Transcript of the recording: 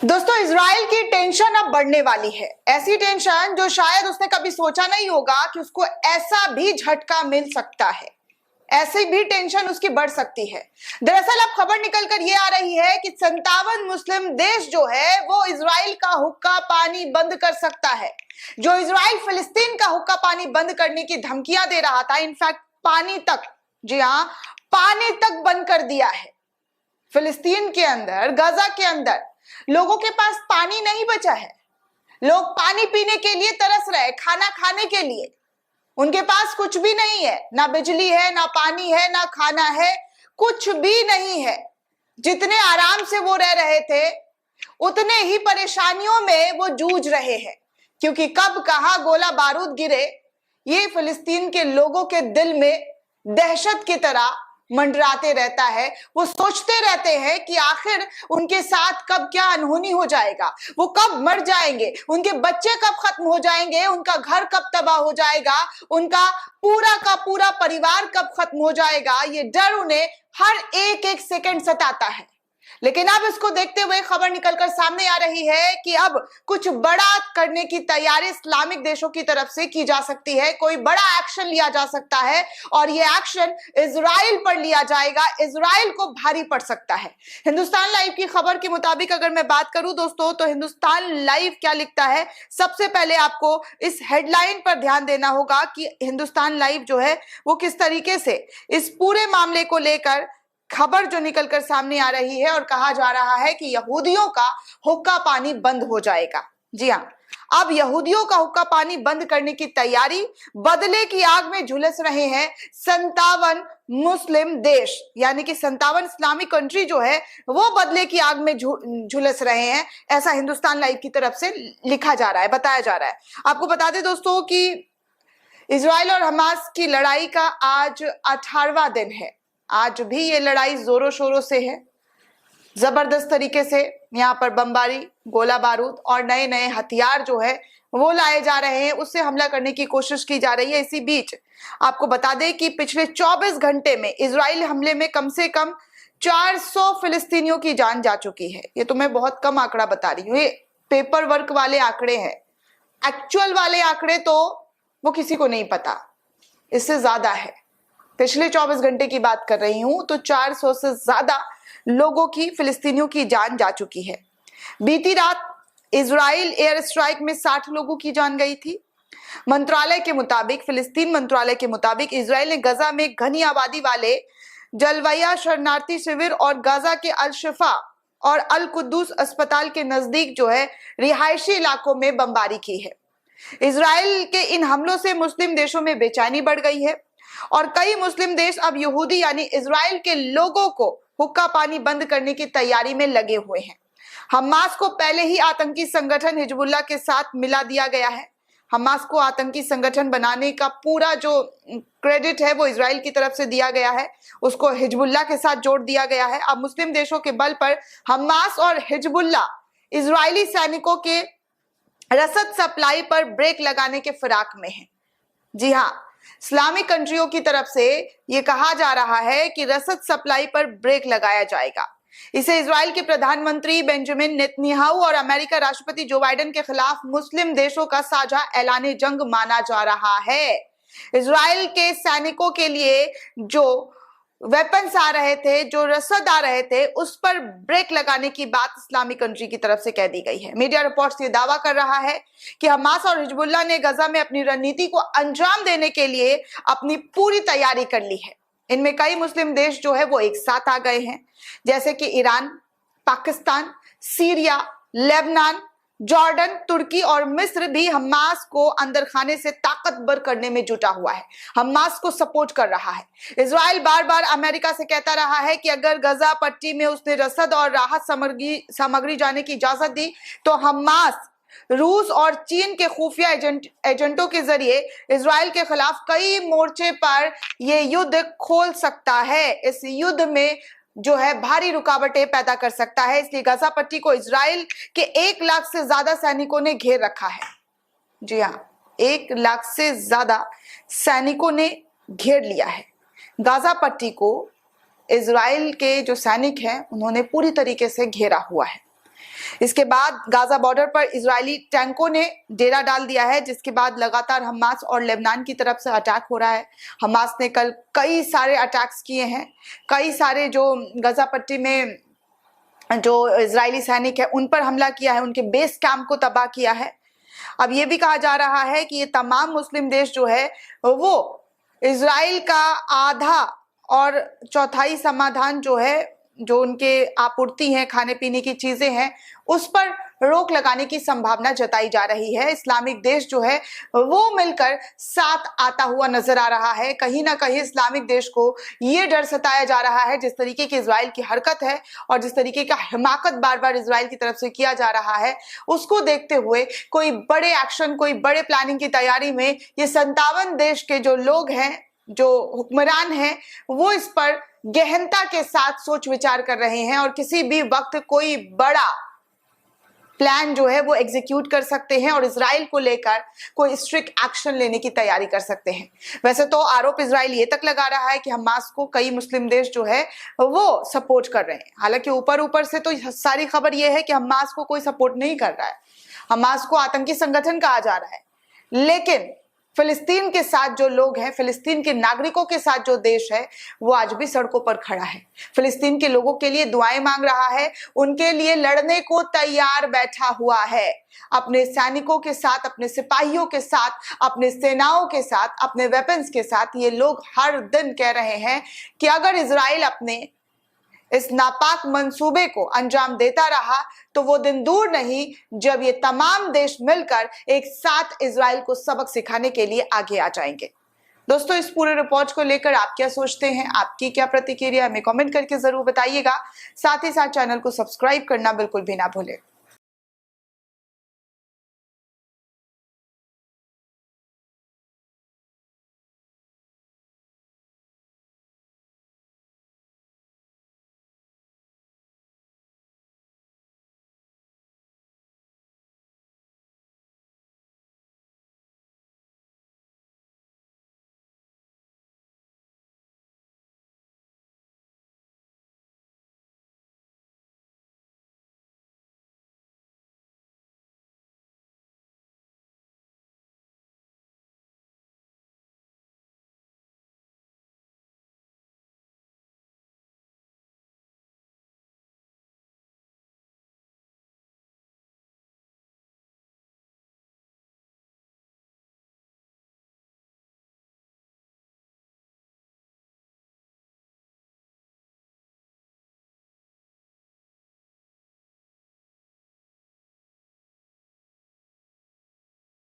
दोस्तों, इजराइल की टेंशन अब बढ़ने वाली है। ऐसी टेंशन जो शायद उसने कभी सोचा नहीं होगा कि उसको ऐसा भी झटका मिल सकता है। ऐसी भी टेंशन उसकी बढ़ सकती है। दरअसल अब खबर निकलकर ये आ रही है कि 57 मुस्लिम देश जो है वो इजराइल का हुक्का पानी बंद कर सकता है। जो इजराइल फिलिस्तीन का हुक्का पानी बंद करने की धमकियां दे रहा था, इनफैक्ट पानी तक, जी हाँ, पानी तक बंद कर दिया है। फिलिस्तीन के अंदर, गाजा के अंदर लोगों के पास पानी नहीं बचा है। लोग पानी पीने के लिए तरस रहे, खाना खाने के लिए। उनके पास कुछ भी नहीं है, ना बिजली है, ना पानी है, ना खाना है, कुछ भी नहीं है। जितने आराम से वो रह रहे थे, उतने ही परेशानियों में वो जूझ रहे हैं, क्योंकि कब कहां गोला बारूद गिरे, ये फिलिस्तीन के लोगों के दिल में दहशत की तरह मंडराते रहता है। वो सोचते रहते हैं कि आखिर उनके साथ कब क्या अनहोनी हो जाएगा, वो कब मर जाएंगे, उनके बच्चे कब खत्म हो जाएंगे, उनका घर कब तबाह हो जाएगा, उनका पूरा का पूरा परिवार कब खत्म हो जाएगा। ये डर उन्हें हर एक एक सेकंड सताता है। लेकिन अब इसको देखते हुए खबर निकलकर सामने आ रही है कि अब कुछ बड़ा करने की तैयारी इस्लामिक देशों की तरफ से की जा सकती है। कोई बड़ा एक्शन लिया जा सकता है और यह एक्शन इजराइल पर लिया जाएगा। इजराइल को भारी पड़ सकता है। हिंदुस्तान लाइव की खबर के मुताबिक अगर मैं बात करूं दोस्तों, तो हिंदुस्तान लाइव क्या लिखता है, सबसे पहले आपको इस हेडलाइन पर ध्यान देना होगा कि हिंदुस्तान लाइव जो है वो किस तरीके से इस पूरे मामले को लेकर खबर जो निकलकर सामने आ रही है, और कहा जा रहा है कि यहूदियों का हुक्का पानी बंद हो जाएगा। जी हाँ, अब यहूदियों का हुक्का पानी बंद करने की तैयारी, बदले की आग में झुलस रहे हैं 57 मुस्लिम देश, यानी कि 57 इस्लामिक कंट्री जो है वो बदले की आग में झुलस रहे हैं। ऐसा हिंदुस्तान लाइव की तरफ से लिखा जा रहा है, बताया जा रहा है। आपको बता दें दोस्तों कि इजराइल और हमास की लड़ाई का आज 18वां दिन है। आज भी ये लड़ाई जोरों शोरों से है। जबरदस्त तरीके से यहाँ पर बमबारी, गोला बारूद और नए नए हथियार जो है वो लाए जा रहे हैं, उससे हमला करने की कोशिश की जा रही है। इसी बीच आपको बता दें कि पिछले 24 घंटे में इजराइल हमले में कम से कम 400 फिलिस्तीनियों की जान जा चुकी है। ये तो मैं बहुत कम आंकड़ा बता रही हूँ, ये पेपर वर्क वाले आंकड़े हैं। एक्चुअल वाले आंकड़े तो वो किसी को नहीं पता, इससे ज्यादा है। पिछले 24 घंटे की बात कर रही हूं तो 400 से ज्यादा लोगों की, फिलिस्तीनियों की जान जा चुकी है। बीती रात इजराइल एयर स्ट्राइक में 60 लोगों की जान गई थी। मंत्रालय के मुताबिक, फिलिस्तीन मंत्रालय के मुताबिक, इजराइल ने गजा में घनी आबादी वाले जलवैया शरणार्थी शिविर और गाजा के अल शिफा और अल कुद्दूस अस्पताल के नजदीक जो है रिहायशी इलाकों में बमबारी की है। इजराइल के इन हमलों से मुस्लिम देशों में बेचैनी बढ़ गई है और कई मुस्लिम देश अब यहूदी यानी इजराइल के लोगों को हुक्का पानी बंद करने की तैयारी में लगे हुए हैं। हमास को पहले ही आतंकी संगठन हिजबुल्लाह के साथ मिला दिया गया है। हमास को आतंकी संगठन बनाने का पूरा जो क्रेडिट है वो इजराइल की तरफ से दिया गया है, उसको हिजबुल्लाह के साथ जोड़ दिया गया है। अब मुस्लिम देशों के बल पर हमास और हिजबुल्लाह इजरायली सैनिकों के रसद सप्लाई पर ब्रेक लगाने के फिराक में है। जी हाँ, इस्लामिक कंट्रियों की तरफ से यह कहा जा रहा है कि रसद सप्लाई पर ब्रेक लगाया जाएगा। इसे इजराइल के प्रधानमंत्री बेंजामिन नेतन्याहू और अमेरिका राष्ट्रपति जो बाइडेन के खिलाफ मुस्लिम देशों का साझा ऐलान जंग माना जा रहा है। इजराइल के सैनिकों के लिए जो वेपन्स आ रहे थे, जो रसद आ रहे थे, उस पर ब्रेक लगाने की बात इस्लामिक कंट्री की तरफ से कह दी गई है। मीडिया रिपोर्ट्स ये दावा कर रहा है कि हमास और हिजबुल्लाह ने गजा में अपनी रणनीति को अंजाम देने के लिए अपनी पूरी तैयारी कर ली है। इनमें कई मुस्लिम देश जो है वो एक साथ आ गए हैं, जैसे कि Iran, Pakistan, Syria, Lebanon, Jordan, तुर्की और मिस्र भी हमास को अंदर खाने से ताकतवर करने में जुटा हुआ है, हमास को सपोर्ट कर रहा है। इजराइल बार बार अमेरिका से कहता रहा है कि अगर गजा पट्टी में उसने रसद और राहत सामग्री जाने की इजाजत दी तो हमास रूस और चीन के खुफिया एजेंटों के जरिए इजराइल के खिलाफ कई मोर्चे पर यह युद्ध खोल सकता है। इस युद्ध में जो है भारी रुकावटें पैदा कर सकता है। इसलिए गाजा पट्टी को इजराइल के 1 लाख से ज्यादा सैनिकों ने घेर रखा है। जी हाँ, 1 लाख से ज्यादा सैनिकों ने घेर लिया है गाजा पट्टी को। इजराइल के जो सैनिक हैं उन्होंने पूरी तरीके से घेरा हुआ है। इसके बाद गाजा बॉर्डर पर इजरायली टैंकों ने डेरा डाल दिया है, जिसके बाद लगातार हमास और लेबनान की तरफ से अटैक हो रहा है। हमास ने कल कई सारे अटैक्स किए हैं, कई सारे जो गाजा पट्टी में जो इजरायली सैनिक है उन पर हमला किया है, उनके बेस कैंप को तबाह किया है। अब ये भी कहा जा रहा है कि ये तमाम मुस्लिम देश जो है वो इजराइल का आधा और चौथाई समाधान जो है, जो उनके आपूर्ति है, खाने पीने की चीजें हैं, उस पर रोक लगाने की संभावना जताई जा रही है। इस्लामिक देश जो है वो मिलकर साथ आता हुआ नजर आ रहा है। कहीं ना कहीं इस्लामिक देश को ये डर सताया जा रहा है, जिस तरीके की इजराइल की हरकत है और जिस तरीके का हिमाकत बार बार इजराइल की तरफ से किया जा रहा है, उसको देखते हुए कोई बड़े एक्शन, कोई बड़े प्लानिंग की तैयारी में ये 57 देश के जो लोग हैं, जो हुक्मरान हैं, वो इस पर गहनता के साथ सोच विचार कर रहे हैं और किसी भी वक्त कोई बड़ा प्लान जो है वो एग्जीक्यूट कर सकते हैं और इजराइल को लेकर कोई स्ट्रिक्ट एक्शन लेने की तैयारी कर सकते हैं। वैसे तो आरोप इजराइल ये तक लगा रहा है कि हमास को कई मुस्लिम देश जो है वो सपोर्ट कर रहे हैं। हालांकि ऊपर ऊपर से तो सारी खबर ये है कि हमास को कोई सपोर्ट नहीं कर रहा है, हमास को आतंकी संगठन कहा जा रहा है, लेकिन फिलिस्तीन के साथ जो लोग हैं, फिलिस्तीन के नागरिकों के साथ जो देश है, वो आज भी सड़कों पर खड़ा है। फिलिस्तीन के लोगों के लिए दुआएं मांग रहा है, उनके लिए लड़ने को तैयार बैठा हुआ है। अपने सैनिकों के साथ, अपने सिपाहियों के साथ, अपने सेनाओं के साथ, अपने वेपन्स के साथ ये लोग हर दिन कह रहे हैं कि अगर इजराइल अपने इस नापाक मंसूबे को अंजाम देता रहा तो वो दिन दूर नहीं जब ये तमाम देश मिलकर एक साथ इजराइल को सबक सिखाने के लिए आगे आ जाएंगे। दोस्तों, इस पूरे रिपोर्ट को लेकर आप क्या सोचते हैं, आपकी क्या प्रतिक्रिया, हमें कमेंट करके जरूर बताइएगा। साथ ही साथ चैनल को सब्सक्राइब करना बिल्कुल भी ना भूलें।